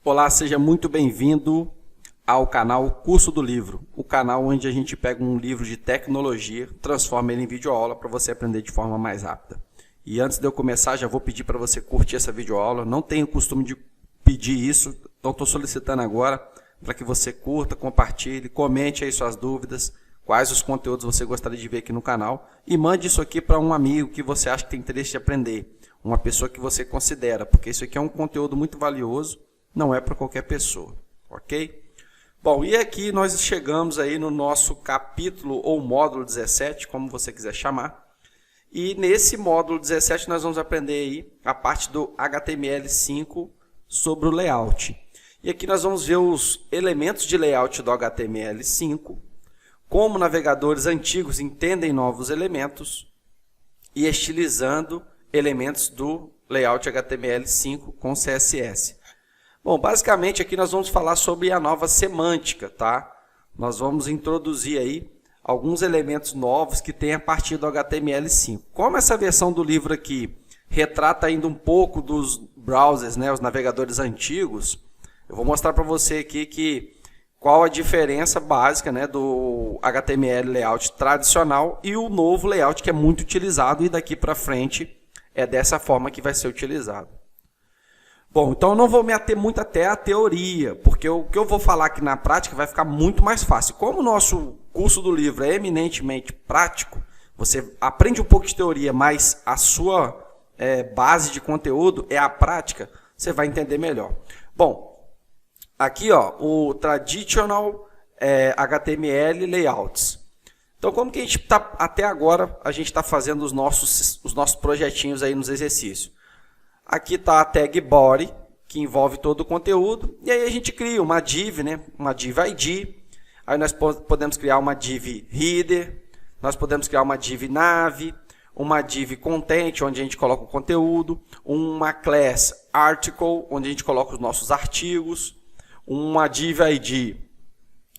Olá, seja muito bem-vindo ao canal Curso do Livro, o canal onde a gente pega um livro de tecnologia, transforma ele em videoaula para você aprender de forma mais rápida. E antes de eu começar, já vou pedir para você curtir essa videoaula. Não tenho o costume de pedir isso, então estou solicitando agora para que você curta, compartilhe, comente aí suas dúvidas, quais os conteúdos você gostaria de ver aqui no canal e mande isso aqui para um amigo que você acha que tem interesse de aprender, uma pessoa que você considera, porque isso aqui é um conteúdo muito valioso, não é para qualquer pessoa, ok? Bom, e aqui nós chegamos aí no nosso capítulo ou módulo 17, como você quiser chamar. E nesse módulo 17 nós vamos aprender aí a parte do HTML5 sobre o layout. E aqui nós vamos ver os elementos de layout do HTML5, como navegadores antigos entendem novos elementos e estilizando elementos do layout HTML5 com CSS. Bom, basicamente aqui nós vamos falar sobre a nova semântica, tá? Nós vamos introduzir aí alguns elementos novos que tem a partir do HTML5. Como essa versão do livro aqui retrata ainda um pouco dos browsers, né, os navegadores antigos, eu vou mostrar para você aqui qual a diferença básica, né, do HTML layout tradicional e o novo layout que é muito utilizado e daqui para frente é dessa forma que vai ser utilizado. Bom, então eu não vou me ater muito até a teoria, porque o que eu vou falar aqui na prática vai ficar muito mais fácil. Como o nosso curso do livro é eminentemente prático, você aprende um pouco de teoria, mas a sua base de conteúdo é a prática, você vai entender melhor. Bom, aqui ó, o Traditional HTML Layouts. Então, como que a gente está, até agora, a gente está fazendo os nossos projetinhos aí nos exercícios. Aqui está a tag body, que envolve todo o conteúdo, e aí a gente cria uma div, né? Uma div ID, aí nós podemos criar uma div header, nós podemos criar uma div nav, uma div content, onde a gente coloca o conteúdo, uma class article, onde a gente coloca os nossos artigos, uma div ID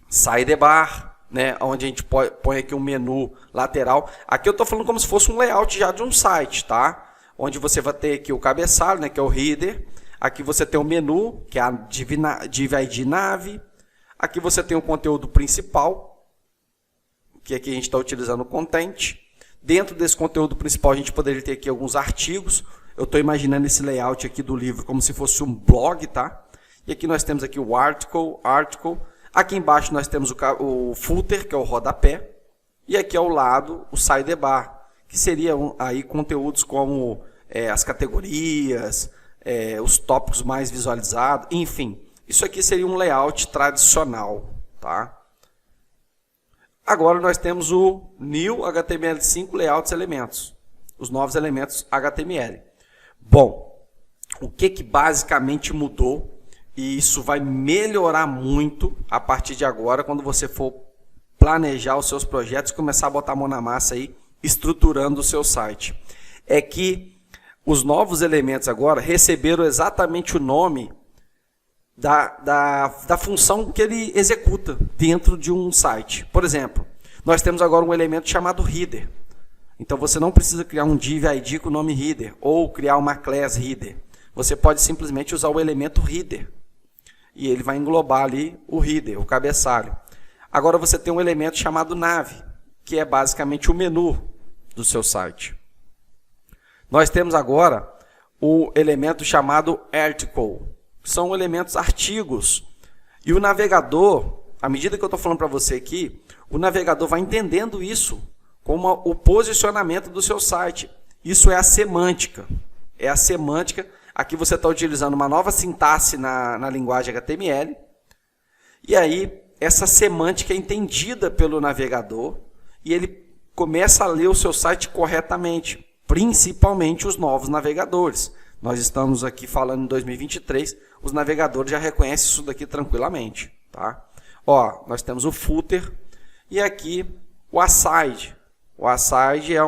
sidebar, né? Onde a gente põe aqui um menu lateral. Aqui eu estou falando como se fosse um layout já de um site, tá? Onde você vai ter aqui o cabeçalho, né, que é o header. Aqui você tem o menu, que é a div ID nav. Aqui você tem o conteúdo principal, que aqui a gente está utilizando o content. Dentro desse conteúdo principal a gente poderia ter aqui alguns artigos. Eu estou imaginando esse layout aqui do livro como se fosse um blog, tá? E aqui nós temos aqui o article. Aqui embaixo nós temos o footer, que é o rodapé. E aqui ao lado o sidebar, que seriam aí conteúdos como as categorias, os tópicos mais visualizados, enfim. Isso aqui seria um layout tradicional, tá? Agora nós temos o New HTML5 Layouts Elementos, os novos elementos HTML. Bom, o que basicamente mudou, e isso vai melhorar muito a partir de agora, quando você for planejar os seus projetos e começar a botar a mão na massa aí, estruturando o seu site, é que os novos elementos agora receberam exatamente o nome da função que ele executa dentro de um site. Por exemplo, nós temos agora um elemento chamado header. Então você não precisa criar um div ID com o nome header ou criar uma class header. Você pode simplesmente usar o elemento header e ele vai englobar ali o header, o cabeçalho. Agora você tem um elemento chamado nav, que é basicamente o menu do seu site. Nós temos agora o elemento chamado article, que são elementos artigos. E o navegador, à medida que eu estou falando para você aqui, o navegador vai entendendo isso como o posicionamento do seu site. Isso é a semântica. É a semântica. Aqui você está utilizando uma nova sintaxe na linguagem HTML. E aí, essa semântica é entendida pelo navegador e ele começa a ler o seu site corretamente, principalmente os novos navegadores. Nós estamos aqui falando em 2023, os navegadores já reconhecem isso daqui tranquilamente, tá? Ó, nós temos o footer e aqui o aside. O aside é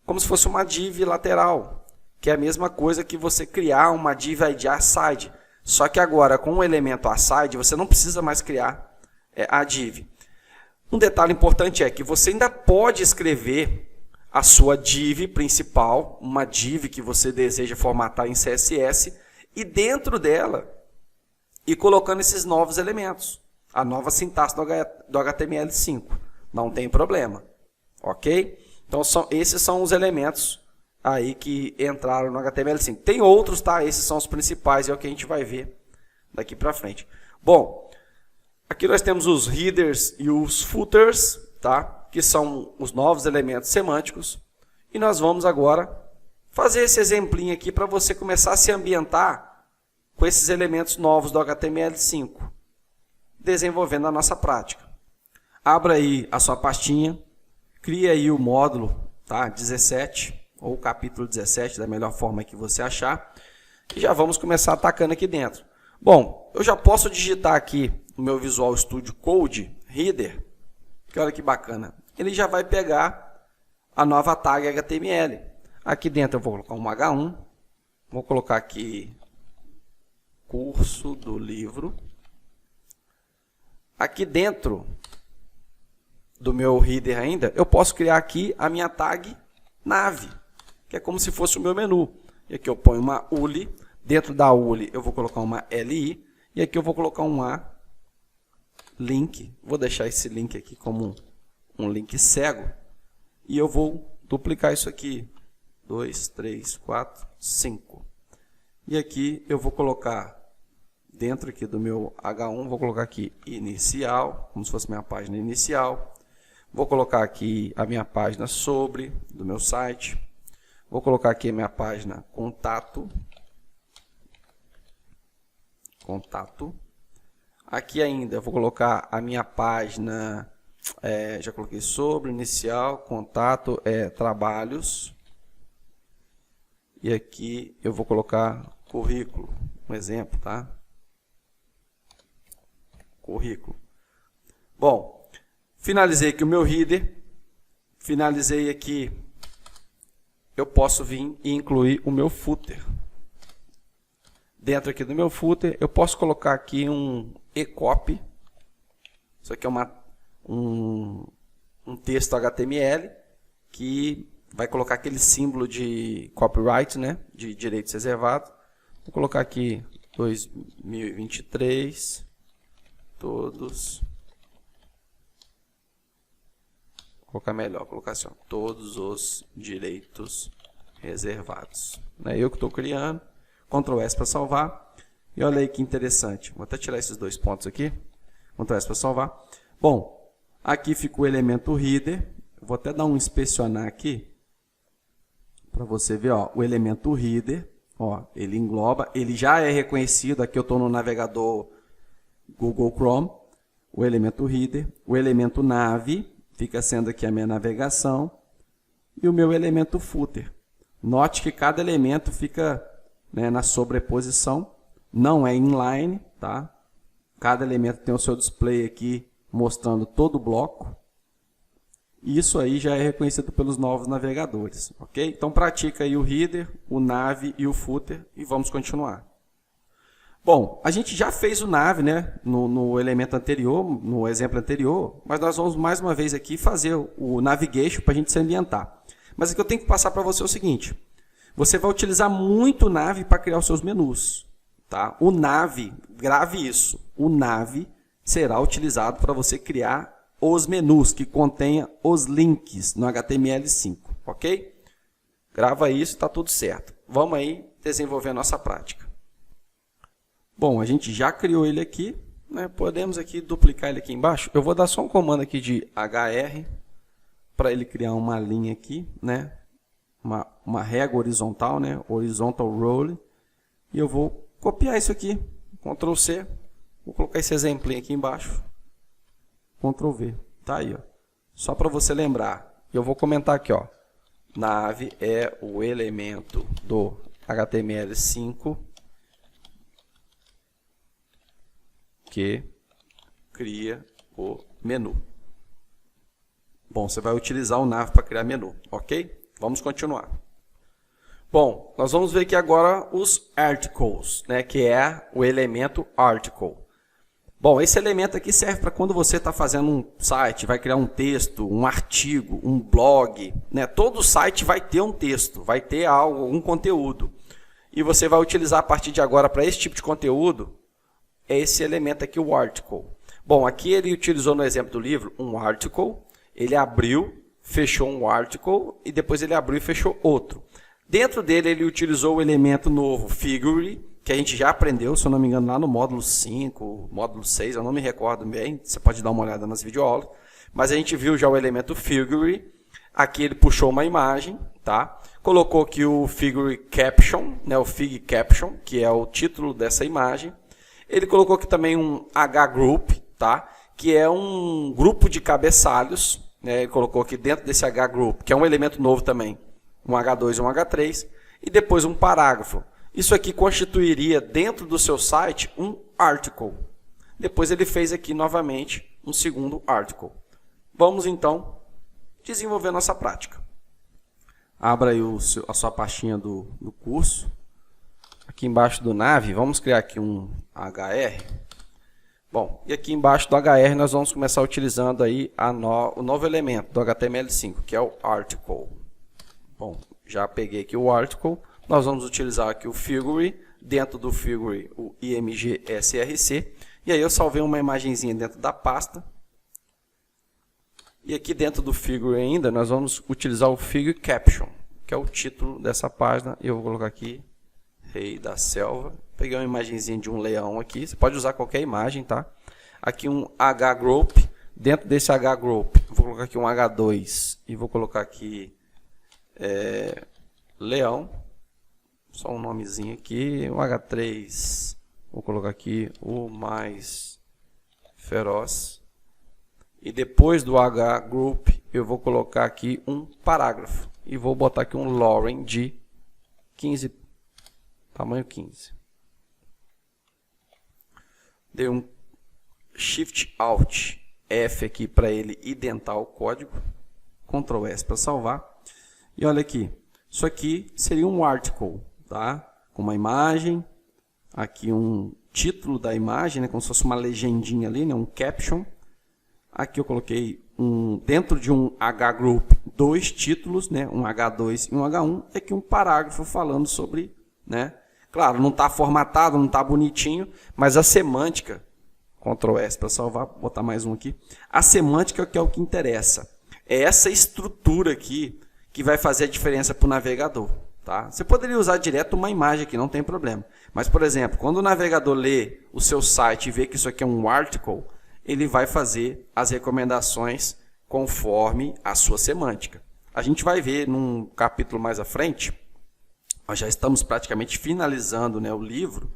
como se fosse uma div lateral, que é a mesma coisa que você criar uma div ID aside. Só que agora, com o elemento aside, você não precisa mais criar a div. Um detalhe importante é que você ainda pode escrever a sua div principal, uma div que você deseja formatar em CSS, e dentro dela e colocando esses novos elementos, a nova sintaxe do HTML5. Não tem problema, ok? Então, esses são os elementos aí que entraram no HTML5. Tem outros, tá? Esses são os principais, é o que a gente vai ver daqui para frente. Bom, aqui nós temos os headers e os footers, tá? Que são os novos elementos semânticos. E nós vamos agora fazer esse exemplinho aqui para você começar a se ambientar com esses elementos novos do HTML5, desenvolvendo a nossa prática. Abra aí a sua pastinha, cria aí o módulo, tá? 17, ou o capítulo 17, da melhor forma que você achar, e já vamos começar atacando aqui dentro. Bom, eu já posso digitar aqui no meu Visual Studio Code Header, que olha que bacana, ele já vai pegar a nova tag HTML. Aqui dentro eu vou colocar um H1, vou colocar aqui curso do livro. Aqui dentro do meu header ainda, eu posso criar aqui a minha tag nave, que é como se fosse o meu menu. E aqui eu ponho uma URL, dentro da URL eu vou colocar uma LI, e aqui eu vou colocar um link. Vou deixar esse link aqui como um link cego, e eu vou duplicar isso aqui. 2, 3, 4, 5. E aqui eu vou colocar, dentro aqui do meu H1, vou colocar aqui inicial, como se fosse minha página inicial. Vou colocar aqui a minha página sobre, do meu site. Vou colocar aqui a minha página contato. Aqui ainda eu vou colocar a minha página, já coloquei sobre, inicial, contato, trabalhos. E aqui eu vou colocar currículo, um exemplo, tá? Currículo. Bom, finalizei aqui o meu header, finalizei aqui, eu posso vir e incluir o meu footer. Dentro aqui do meu footer, eu posso colocar aqui um e-copy, isso aqui é um texto HTML, que vai colocar aquele símbolo de copyright, né, de direitos reservados. Vou colocar aqui 2023, todos. Vou colocar melhor, vou colocar assim, ó, todos os direitos reservados. É eu que estou criando. Ctrl S para salvar. E olha aí que interessante. Vou até tirar esses dois pontos aqui. Ctrl S para salvar. Bom, aqui fica o elemento header. Vou até dar um inspecionar aqui, para você ver, ó, o elemento header, ó, ele engloba, ele já é reconhecido, aqui eu estou no navegador Google Chrome, o elemento header, o elemento nave, fica sendo aqui a minha navegação, e o meu elemento footer. Note que cada elemento fica, né, na sobreposição, não é inline, tá? Cada elemento tem o seu display aqui, mostrando todo o bloco. Isso aí já é reconhecido pelos novos navegadores, ok? Então pratica aí o header, o nave e o footer e vamos continuar. Bom, a gente já fez o nave, né, no elemento anterior, no exemplo anterior, mas nós vamos mais uma vez aqui fazer o navigation para a gente se ambientar. Mas aqui eu tenho que passar para você o seguinte, você vai utilizar muito o nave para criar os seus menus, tá? O nave, grave isso, o nave será utilizado para você criar os menus que contenham os links no HTML5, ok? Grava isso, está tudo certo. Vamos aí desenvolver a nossa prática. Bom, a gente já criou ele aqui, né? Podemos aqui duplicar ele aqui embaixo. Eu vou dar só um comando aqui de HR para ele criar uma linha aqui, né? Uma régua horizontal, né? Horizontal roll. E eu vou copiar isso aqui, Ctrl C. Vou colocar esse exemplinho aqui embaixo. Ctrl V, tá aí, ó. Só para você lembrar. Eu vou comentar aqui, ó. Nave é o elemento do HTML5 que cria o menu. Bom, você vai utilizar o nave para criar menu, ok? Vamos continuar. Bom, nós vamos ver aqui agora os articles, né? Que é o elemento article. Bom, esse elemento aqui serve para quando você está fazendo um site, vai criar um texto, um artigo, um blog, né? Todo site vai ter um texto, vai ter algo, um conteúdo. E você vai utilizar a partir de agora para esse tipo de conteúdo é esse elemento aqui, o article. Bom, aqui ele utilizou no exemplo do livro um article, ele abriu, fechou um article e depois ele abriu e fechou outro. Dentro dele ele utilizou o elemento novo figure, que a gente já aprendeu, se eu não me engano, lá no módulo 5, módulo 6, eu não me recordo bem, você pode dar uma olhada nas videoaulas, mas a gente viu já o elemento figure, aqui ele puxou uma imagem, tá? Colocou aqui o figure caption, né, o fig caption, que é o título dessa imagem. Ele colocou aqui também um H-group, tá? Que é um grupo de cabeçalhos, né? Ele colocou aqui dentro desse H-group, que é um elemento novo também, um H2 e um H3, e depois um parágrafo. Isso aqui constituiria dentro do seu site um article. Depois ele fez aqui novamente um segundo article. Vamos então desenvolver a nossa prática. Abra aí a sua pastinha do curso. Aqui embaixo do nav, vamos criar aqui um HR. Bom, e aqui embaixo do HR nós vamos começar utilizando aí o novo elemento do HTML5, que é o article. Bom, já peguei aqui o article. Nós vamos utilizar aqui o figure, dentro do figure o img src, e aí eu salvei uma imagenzinha dentro da pasta. E aqui dentro do figure ainda, nós vamos utilizar o figure caption, que é o título dessa página. Eu vou colocar aqui, Rei da Selva. Peguei uma imagenzinha de um leão aqui, você pode usar qualquer imagem, tá? Aqui um H-group, dentro desse H-group, vou colocar aqui um H2 e vou colocar aqui leão. Só um nomezinho aqui, um H3, vou colocar aqui o mais feroz. E depois do H-group, eu vou colocar aqui um parágrafo. E vou botar aqui um Lauren de 15, tamanho 15. Dei um Shift Alt F aqui para ele identar o código. Ctrl S para salvar. E olha aqui, isso aqui seria um article. Tá? Com uma imagem, aqui um título da imagem, né? Como se fosse uma legendinha ali, né? Um caption. Aqui eu coloquei dentro de um H-group, dois títulos, né? Um H2 e um H1, e aqui um parágrafo falando sobre, né? Claro, não está formatado, não está bonitinho, mas a semântica, Ctrl S para salvar, botar mais um aqui, a semântica que é o que interessa. É essa estrutura aqui que vai fazer a diferença para o navegador. Tá? Você poderia usar direto uma imagem aqui, não tem problema. Mas, por exemplo, quando o navegador lê o seu site e vê que isso aqui é um article, ele vai fazer as recomendações conforme a sua semântica. A gente vai ver num capítulo mais à frente, nós já estamos praticamente finalizando, né, o livro,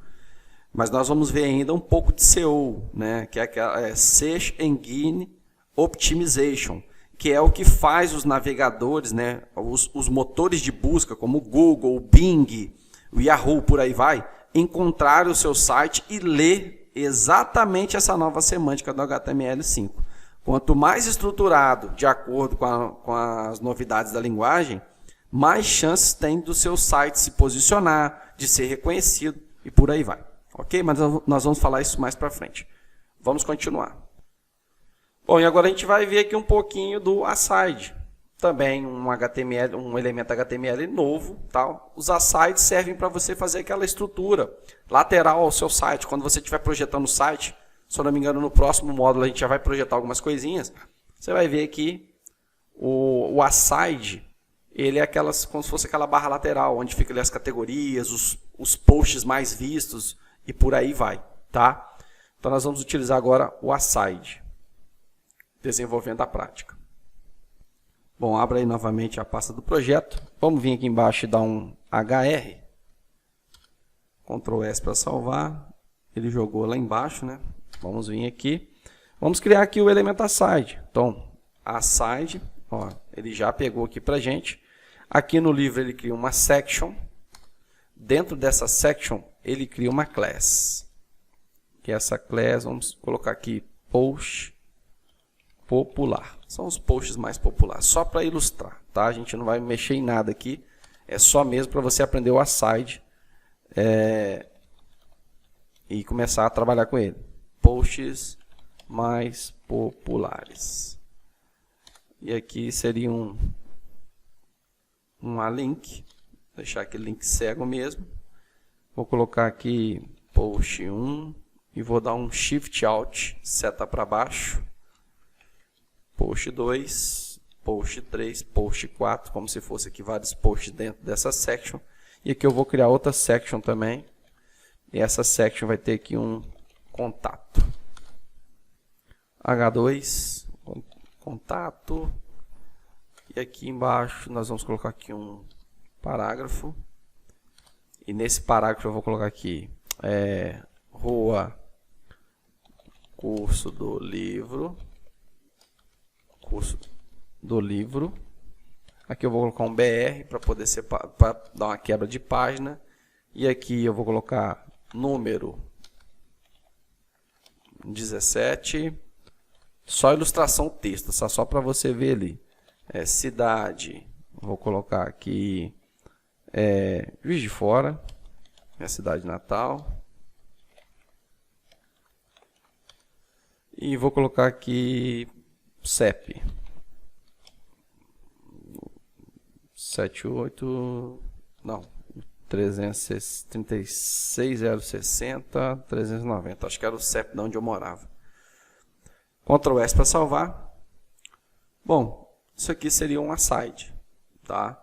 mas nós vamos ver ainda um pouco de SEO, né, que é aquela Search Engine Optimization, que é o que faz os navegadores, né, os motores de busca, como o Google, o Bing, o Yahoo, por aí vai, encontrar o seu site e ler exatamente essa nova semântica do HTML5. Quanto mais estruturado, de acordo com as novidades da linguagem, mais chances tem do seu site se posicionar, de ser reconhecido e por aí vai. Ok? Mas nós vamos falar isso mais para frente. Vamos continuar. Bom, e agora a gente vai ver aqui um pouquinho do aside. Também um HTML, um elemento HTML novo. Tal. Os asides servem para você fazer aquela estrutura lateral ao seu site. Quando você estiver projetando o site, se eu não me engano, no próximo módulo a gente já vai projetar algumas coisinhas. Você vai ver que o aside, ele é como se fosse aquela barra lateral, onde ficam ali as categorias, os posts mais vistos e por aí vai. Tá? Então nós vamos utilizar agora o aside. Desenvolvendo a prática. Bom, abra aí novamente a pasta do projeto. Vamos vir aqui embaixo e dar um HR. Ctrl S para salvar. Ele jogou lá embaixo, né? Vamos vir aqui. Vamos criar aqui o elemento aside. Então, aside, ó, ele já pegou aqui para gente. Aqui no livro ele cria uma section. Dentro dessa section, ele cria uma class. Que é essa class, vamos colocar aqui post popular. São os posts mais populares, só para ilustrar, tá? A gente não vai mexer em nada aqui, é só mesmo para você aprender o aside e começar a trabalhar com ele. Posts mais populares. E aqui seria uma link, deixar aquele link cego mesmo. Vou colocar aqui post 1 e vou dar um Shift Alt, seta para baixo, post 2, post 3, post 4, como se fosse aqui vários posts dentro dessa section. E aqui eu vou criar outra section também. E essa section vai ter aqui um contato. H2, contato. E aqui embaixo nós vamos colocar aqui um parágrafo. E nesse parágrafo eu vou colocar aqui rua, curso do livro. Curso do livro. Aqui eu vou colocar um BR para poder para dar uma quebra de página. E aqui eu vou colocar número 17. Só ilustração texto, só para você ver ali. Cidade, vou colocar aqui Juiz de Fora, minha cidade natal. E vou colocar aqui CEP 78, não, 360 390, acho que era o CEP de onde eu morava. Ctrl S para salvar. Bom, isso aqui seria um aside, tá?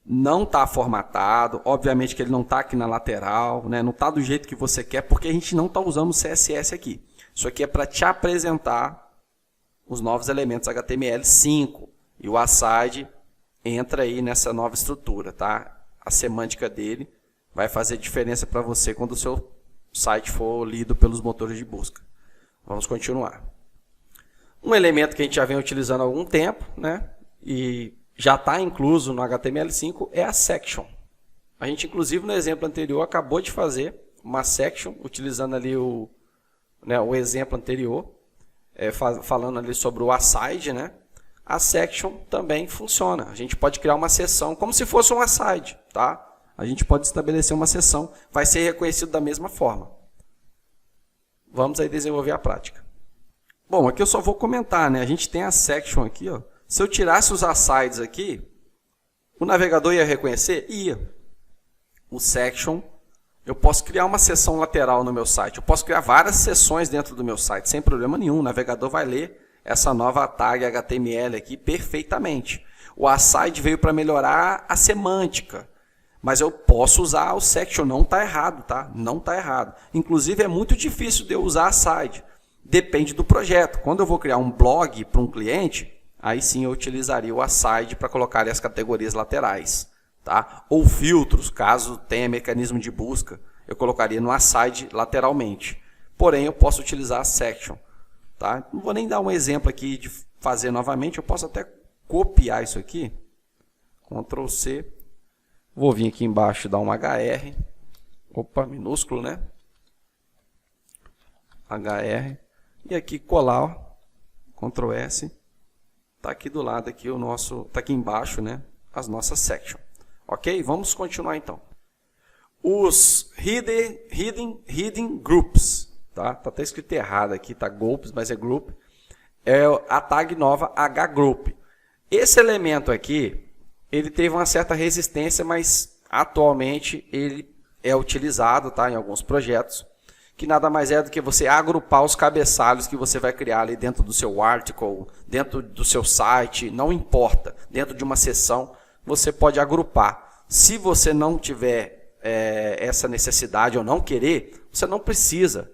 Não está formatado, obviamente que ele não está aqui na lateral, né? Não está do jeito que você quer, porque a gente não está usando o CSS aqui. Isso aqui é para te apresentar os novos elementos HTML5 e o aside entra aí nessa nova estrutura, tá? A semântica dele vai fazer diferença para você quando o seu site for lido pelos motores de busca. Vamos continuar. Um elemento que a gente já vem utilizando há algum tempo, né? E já está incluso no HTML5 é a section. A gente, inclusive, no exemplo anterior, acabou de fazer uma section, utilizando ali o exemplo anterior, falando ali sobre o aside, né? A section também funciona. A gente pode criar uma seção como se fosse um aside, tá? A gente pode estabelecer uma seção, vai ser reconhecido da mesma forma. Vamos aí desenvolver a prática. Bom, aqui eu só vou comentar, né? A gente tem a section aqui, ó. Se eu tirasse os asides aqui, o navegador ia reconhecer? Ia. O section, eu posso criar uma seção lateral no meu site. Eu posso criar várias seções dentro do meu site, sem problema nenhum. O navegador vai ler essa nova tag HTML aqui perfeitamente. O aside veio para melhorar a semântica. Mas eu posso usar o section, não está errado, tá? Não está errado. Inclusive, é muito difícil de eu usar aside. Depende do projeto. Quando eu vou criar um blog para um cliente, aí sim eu utilizaria o aside para colocar ali as categorias laterais, tá? Ou filtros, caso tenha mecanismo de busca, eu colocaria no aside lateralmente. Porém, eu posso utilizar a section, tá? Não vou nem dar um exemplo aqui de fazer novamente, eu posso até copiar isso aqui. Ctrl C. Vou vir aqui embaixo e dar um HR. Opa, minúsculo, né? HR. E aqui colar, ó. Ctrl S. Está aqui do lado, aqui o nosso, tá aqui embaixo, né? As nossas sections. Ok? Vamos continuar então. Os hidden groups, tá? Tá até escrito errado aqui, tá groups, mas é group. É a tag nova hgroup. Esse elemento aqui, ele teve uma certa resistência, mas atualmente ele é utilizado, tá? Em alguns projetos, que nada mais é do que você agrupar os cabeçalhos que você vai criar ali dentro do seu article, dentro do seu site, não importa. Dentro de uma seção, você pode agrupar. Se você não tiver essa necessidade ou não querer, você não precisa,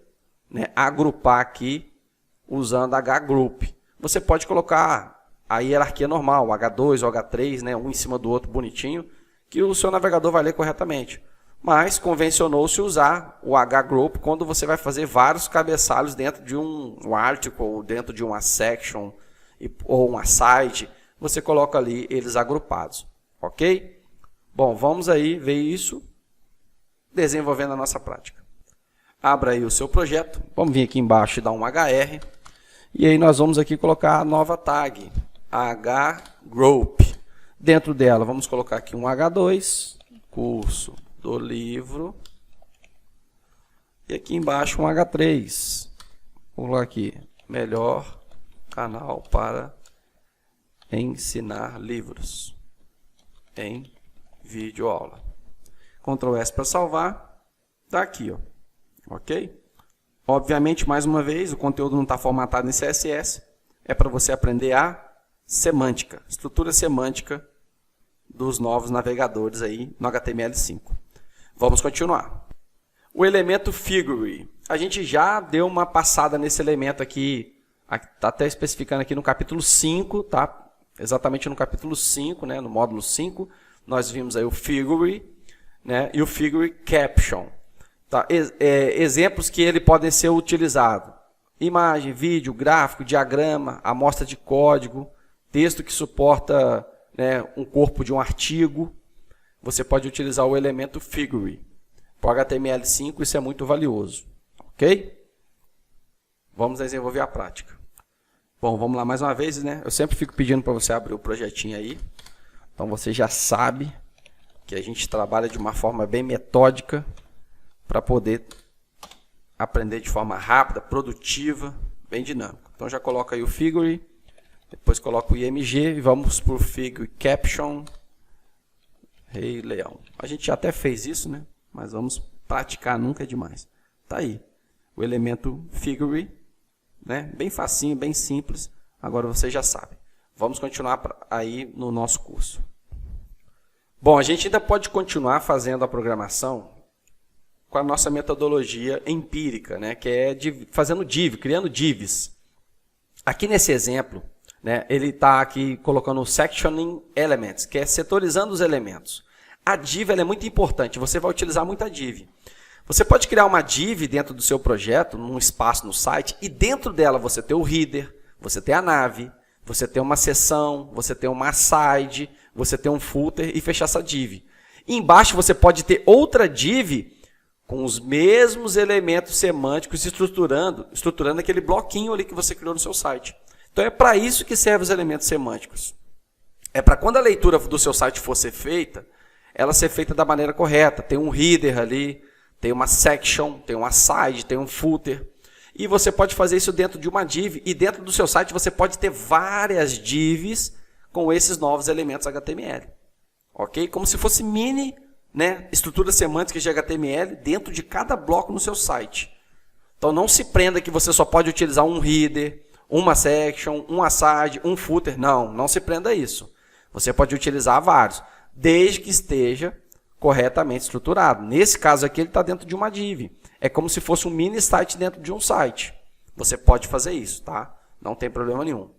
né, agrupar aqui usando hgroup. Você pode colocar a hierarquia normal, o H2 ou H3, né, um em cima do outro bonitinho, que o seu navegador vai ler corretamente. Mas convencionou-se usar o hgroup quando você vai fazer vários cabeçalhos dentro de um article, dentro de uma section ou um aside. Você coloca ali eles agrupados. Ok? Bom, vamos aí ver isso desenvolvendo a nossa prática. Abra aí o seu projeto. Vamos vir aqui embaixo e dar um HR. E aí nós vamos aqui colocar a nova tag, hgroup. Dentro dela, vamos colocar aqui um H2, curso do livro. E aqui embaixo um H3. Vou colocar aqui, melhor canal para ensinar livros em videoaula. Ctrl S para salvar. Está aqui, ó, Ok? Obviamente, mais uma vez, o conteúdo não está formatado em CSS. É para você aprender a semântica, estrutura semântica dos novos navegadores aí no HTML5. Vamos continuar. O elemento figure. A gente já deu uma passada nesse elemento aqui, está até especificando aqui no capítulo 5, tá? Exatamente no capítulo 5, né? No módulo 5, nós vimos aí o figure, né? E o figure caption. Tá? Exemplos que ele podem ser utilizados. Imagem, vídeo, gráfico, diagrama, amostra de código, texto que suporta, né, um corpo de um artigo. Você pode utilizar o elemento figure. Para o HTML5 isso é muito valioso. Ok? Vamos desenvolver a prática. Bom, vamos lá mais uma vez, né? Eu sempre fico pedindo para você abrir o projetinho aí. Então você já sabe que a gente trabalha de uma forma bem metódica para poder aprender de forma rápida, produtiva, bem dinâmica. Então já coloca aí o figure, depois coloca o IMG e vamos para o figure caption. Rei Leão. A gente já até fez isso, né? Mas vamos praticar, nunca é demais. Tá aí o elemento figure, né? Bem facinho, bem simples. Agora você já sabe. Vamos continuar aí no nosso curso. Bom, a gente ainda pode continuar fazendo a programação com a nossa metodologia empírica, né? Que é fazendo div, criando divs. Aqui nesse exemplo, né, ele está aqui colocando o sectioning elements, que é setorizando os elementos. A div ela é muito importante, você vai utilizar muito a div. Você pode criar uma div dentro do seu projeto, num espaço no site, e dentro dela você tem o header, você tem a nave, você tem uma seção, você tem uma aside, você tem um footer e fechar essa div. E embaixo você pode ter outra div com os mesmos elementos semânticos estruturando aquele bloquinho ali que você criou no seu site. Então é para isso que servem os elementos semânticos. É para quando a leitura do seu site for ser feita, ela ser feita da maneira correta. Tem um header ali, tem uma section, tem um aside, tem um footer. E você pode fazer isso dentro de uma div. E dentro do seu site você pode ter várias divs com esses novos elementos HTML. Ok? Como se fosse mini, né, estruturas semânticas de HTML dentro de cada bloco no seu site. Então não se prenda que você só pode utilizar um header, uma section, um aside, um footer. Não, não se prenda a isso. Você pode utilizar vários, desde que esteja corretamente estruturado. Nesse caso aqui ele está dentro de uma div. É como se fosse um mini site dentro de um site. Você pode fazer isso, tá? Não tem problema nenhum.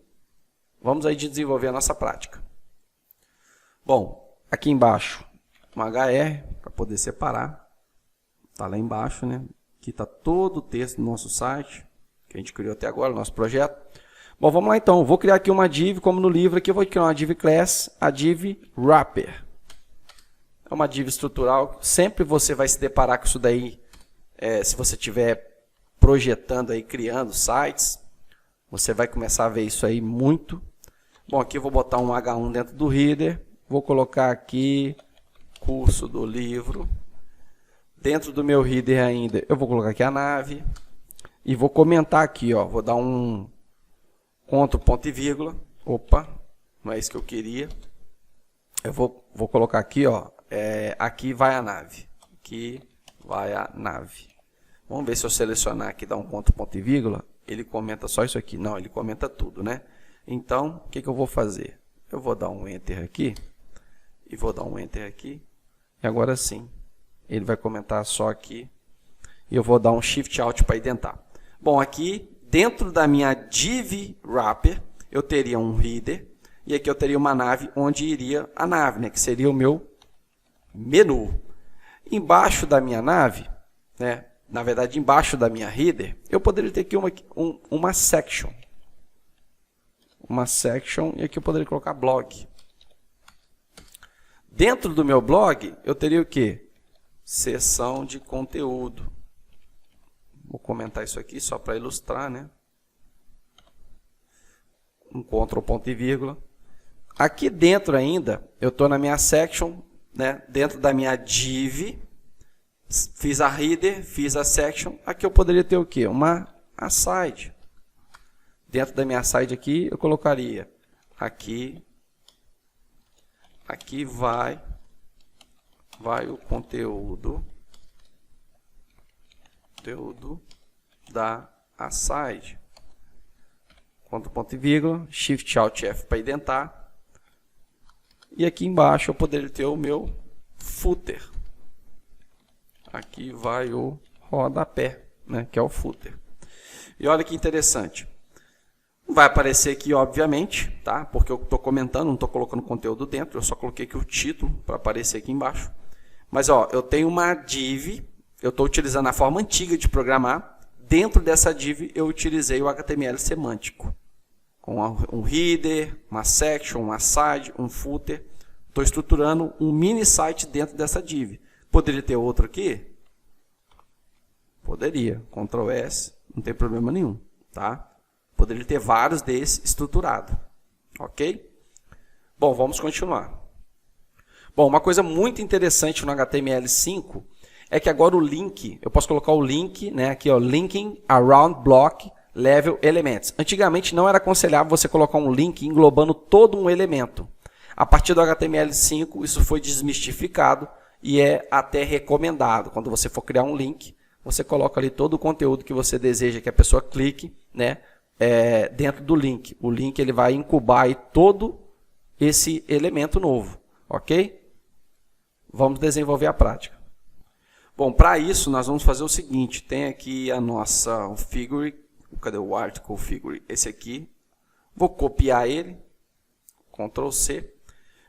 Vamos aí desenvolver a nossa prática. Bom, aqui embaixo um HR para poder separar. Está lá embaixo, né? Aqui está todo o texto do nosso site, que a gente criou até agora, o nosso projeto. Bom, vamos lá então. Vou criar aqui uma div, como no livro aqui, eu vou criar uma div class, a div wrapper. É uma div estrutural. Sempre você vai se deparar com isso daí, se você estiver projetando aí, criando sites. Você vai começar a ver isso aí muito. Bom, aqui eu vou botar um H1 dentro do header. Vou colocar aqui curso do livro. Dentro do meu header ainda, eu vou colocar aqui a nave. E vou comentar aqui, ó. Vou dar um Ctrl, ponto e vírgula. Opa, não é isso que eu queria. Eu vou colocar aqui, ó. Aqui vai a nave. Aqui vai a nave. Vamos ver se eu selecionar aqui, dar um Ctrl, ponto e vírgula. Ele comenta só isso aqui. Não, ele comenta tudo, né? Então, o que eu vou fazer? Eu vou dar um Enter aqui. E vou dar um Enter aqui. E agora sim, ele vai comentar só aqui. E eu vou dar um Shift Alt para identar. Bom, aqui, dentro da minha div wrapper, eu teria um header. E aqui eu teria uma nave onde iria a nave, né? Que seria o meu menu. Embaixo da minha nave, né? Na verdade, embaixo da minha header, eu poderia ter aqui uma section. Uma section, e aqui eu poderia colocar blog. Dentro do meu blog, eu teria o quê? Seção de conteúdo. Vou comentar isso aqui só para ilustrar, né? Um Ctrl, ponto e vírgula. Aqui dentro ainda, eu estou na minha section, né? Dentro da minha div. Fiz a header, fiz a section. Aqui eu poderia ter o quê? Uma aside. Dentro da minha aside aqui, eu colocaria aqui vai o conteúdo conteúdo da aside. Ponto e vírgula, Shift Alt F para indentar. E aqui embaixo eu poderia ter o meu footer. Aqui vai o rodapé, né, que é o footer. E olha que interessante. Vai aparecer aqui, obviamente, tá? Porque eu estou comentando, não estou colocando conteúdo dentro, eu só coloquei aqui o título para aparecer aqui embaixo. Mas ó, eu tenho uma div, eu estou utilizando a forma antiga de programar. Dentro dessa div eu utilizei o HTML semântico. Com um header, uma section, um aside, um footer. Estou estruturando um mini site dentro dessa div. Poderia ter outro aqui? Poderia. Ctrl S, não tem problema nenhum. Tá? Poderia ter vários desses estruturados. Ok? Bom, vamos continuar. Bom, uma coisa muito interessante no HTML5 é que agora o link, eu posso colocar o link, né, aqui, ó, linking around block level elements. Antigamente não era aconselhável você colocar um link englobando todo um elemento. A partir do HTML5 isso foi desmistificado e é até recomendado. Quando você for criar um link, você coloca ali todo o conteúdo que você deseja que a pessoa clique, né, dentro do link. O link ele vai incubar aí todo esse elemento novo, ok? Vamos desenvolver a prática. Bom, para isso nós vamos fazer o seguinte, tem aqui a nossa figure, cadê o article figure? Esse aqui, vou copiar ele, Ctrl C,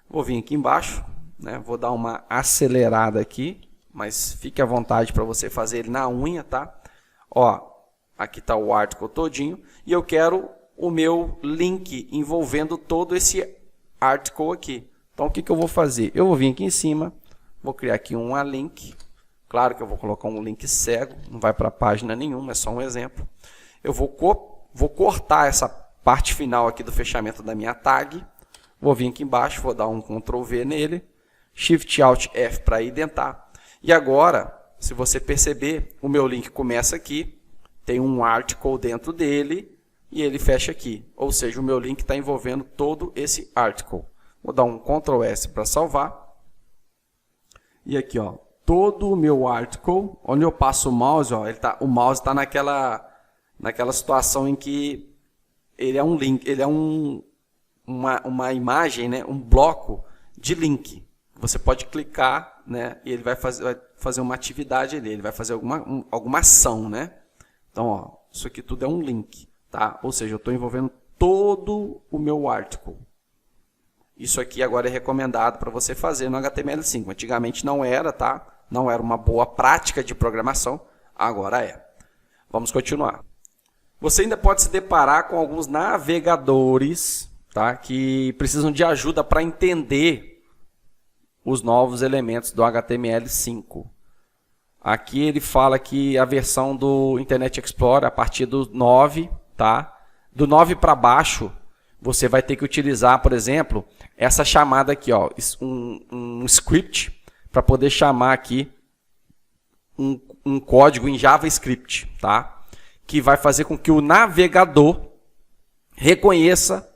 vou vir aqui embaixo, né? Vou dar uma acelerada aqui, mas fique à vontade para você fazer ele na unha, tá? Ó, aqui está o article todinho, e eu quero o meu link envolvendo todo esse article aqui. Então o que eu vou fazer? Eu vou vir aqui em cima, vou criar aqui um link. Claro que eu vou colocar um link cego, não vai para página nenhuma, é só um exemplo. Eu vou cortar essa parte final aqui do fechamento da minha tag. Vou vir aqui embaixo, vou dar um Ctrl V nele. Shift Alt F para indentar. E agora, se você perceber, o meu link começa aqui. Tem um article dentro dele e ele fecha aqui. Ou seja, o meu link está envolvendo todo esse article. Vou dar um Ctrl S para salvar. E aqui, ó, todo o meu article, onde eu passo o mouse, ó, o mouse está naquela situação em que ele é um link, ele é uma imagem, né, um bloco de link. Você pode clicar, né, e ele vai fazer uma atividade ali, ele vai fazer alguma ação, né? Então, ó, isso aqui tudo é um link, tá? Ou seja, eu estou envolvendo todo o meu article. Isso aqui agora é recomendado para você fazer no HTML5. Antigamente não era, tá? Não era uma boa prática de programação, agora é. Vamos continuar. Você ainda pode se deparar com alguns navegadores, tá? Que precisam de ajuda para entender os novos elementos do HTML5. Aqui ele fala que a versão do Internet Explorer, a partir do 9, tá? Do 9 para baixo, você vai ter que utilizar, por exemplo, essa chamada aqui, ó, um script, para poder chamar aqui um código em JavaScript, tá? Que vai fazer com que o navegador reconheça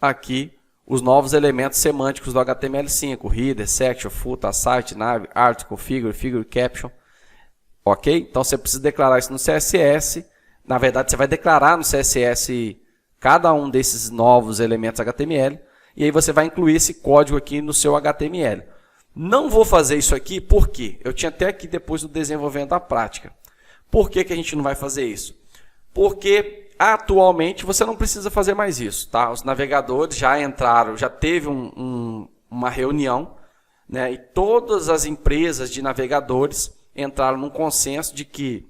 aqui os novos elementos semânticos do HTML5, header, section, footer, site, nav, article, figure, caption. Ok? Então você precisa declarar isso no CSS. Na verdade, você vai declarar no CSS cada um desses novos elementos HTML. E aí você vai incluir esse código aqui no seu HTML. Não vou fazer isso aqui porque eu tinha até aqui depois do desenvolvimento da prática. Por que a gente não vai fazer isso? Porque atualmente você não precisa fazer mais isso, tá? Os navegadores já entraram, já teve uma reunião, né? E todas as empresas de navegadores entraram num consenso de que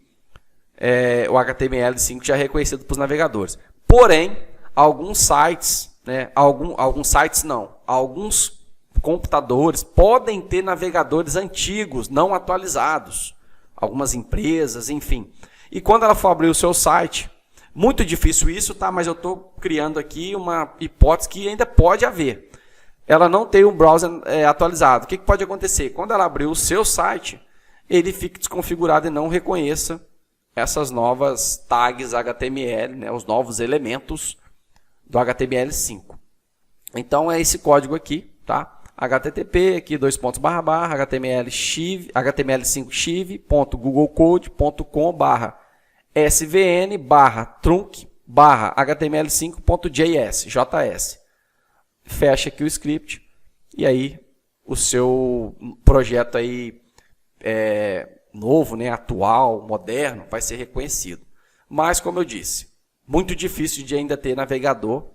o HTML5 já é reconhecido para os navegadores. Porém, alguns sites, né? Alguns sites não, alguns computadores podem ter navegadores antigos, não atualizados. Algumas empresas, enfim. E quando ela for abrir o seu site, muito difícil isso, tá? Mas eu estou criando aqui uma hipótese que ainda pode haver. Ela não tem um browser atualizado. O que pode acontecer? Quando ela abrir o seu site, ele fique desconfigurado e não reconheça essas novas tags HTML, né? Os novos elementos do HTML5. Então é esse código aqui, tá? http aqui html5-svn.googlecode.com/svn/trunk/html5.js. Fecha aqui o script e aí o seu projeto aí novo, né, atual, moderno, vai ser reconhecido. Mas, como eu disse, muito difícil de ainda ter navegador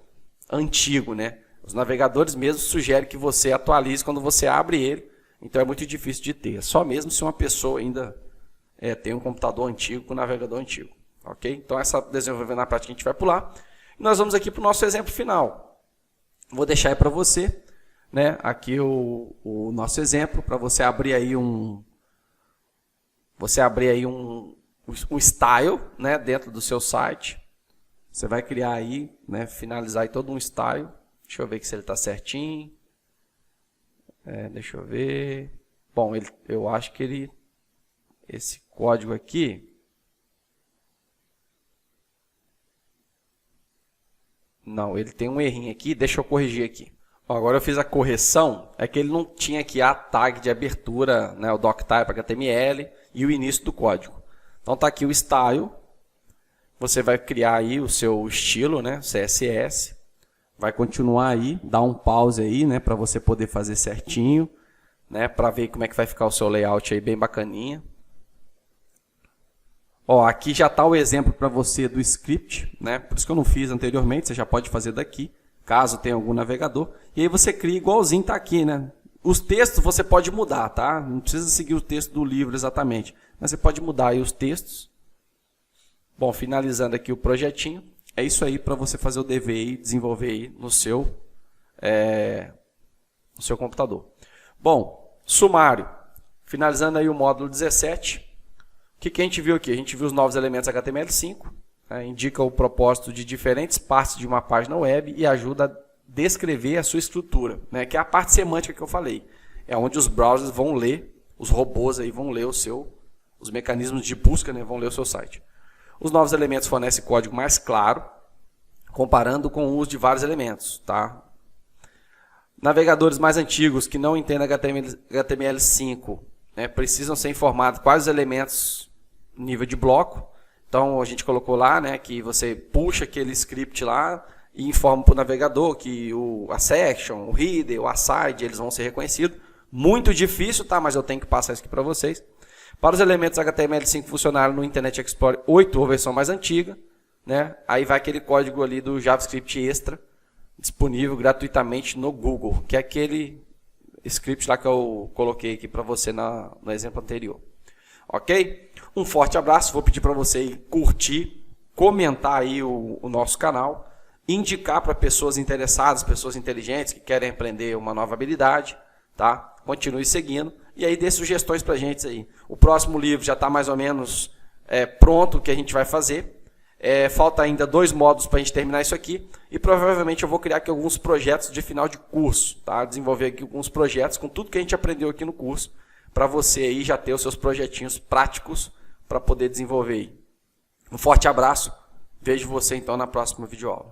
antigo, né? Os navegadores mesmo sugerem que você atualize quando você abre ele, então é muito difícil de ter. Só mesmo se uma pessoa ainda tem um computador antigo com navegador antigo. Ok? Então, essa desenvolvimento na prática a gente vai pular. E nós vamos aqui para o nosso exemplo final. Vou deixar aí para você, né, aqui o nosso exemplo, para você abrir aí um style, né, dentro do seu site. Você vai criar aí, né, finalizar aí todo um style. Deixa eu ver aqui se ele está certinho. Deixa eu ver. Bom, eu acho que esse código aqui, não, ele tem um errinho aqui, deixa eu corrigir aqui. Agora eu fiz a correção, é que ele não tinha aqui a tag de abertura, né, o doctype HTML e o início do código. Então está aqui o style, você vai criar aí o seu estilo, né, CSS, vai continuar aí, dá um pause aí, né, para você poder fazer certinho, né, para ver como é que vai ficar o seu layout aí bem bacaninha. Ó, aqui já está o exemplo para você do script, né, por isso que eu não fiz anteriormente, você já pode fazer daqui, caso tenha algum navegador, e aí você cria igualzinho, está aqui, né? Os textos você pode mudar, tá? Não precisa seguir o texto do livro exatamente, mas você pode mudar aí os textos. Bom, finalizando aqui o projetinho, é isso aí para você fazer o dever e desenvolver aí no seu computador. Bom, sumário. Finalizando aí o módulo 17, o que a gente viu aqui? A gente viu os novos elementos HTML5, indica o propósito de diferentes partes de uma página web e ajuda a descrever a sua estrutura, né, que é a parte semântica que eu falei. É onde os browsers vão ler, os robôs aí vão ler os mecanismos de busca, né, vão ler o seu site. Os novos elementos fornecem código mais claro, comparando com o uso de vários elementos. Tá? Navegadores mais antigos que não entendem HTML5, né, precisam ser informados quais os elementos no nível de bloco. Então, a gente colocou lá, né, que você puxa aquele script lá e informa para o navegador que a section, o header, o aside, eles vão ser reconhecidos. Muito difícil, tá? Mas eu tenho que passar isso aqui para vocês. Para os elementos HTML5 funcionarem no Internet Explorer 8, ou versão mais antiga, né, aí vai aquele código ali do JavaScript Extra, disponível gratuitamente no Google, que é aquele script lá que eu coloquei aqui para você no exemplo anterior. Ok? Um forte abraço, vou pedir para você curtir, comentar aí o nosso canal, indicar para pessoas interessadas, pessoas inteligentes que querem aprender uma nova habilidade, tá? Continue seguindo e aí dê sugestões para a gente aí. O próximo livro já está mais ou menos pronto o que a gente vai fazer. Falta ainda 2 módulos para a gente terminar isso aqui e provavelmente eu vou criar aqui alguns projetos de final de curso, tá? Desenvolver aqui alguns projetos com tudo que a gente aprendeu aqui no curso, para você aí já ter os seus projetinhos práticos para poder desenvolver aí. Um forte abraço, vejo você então na próxima videoaula.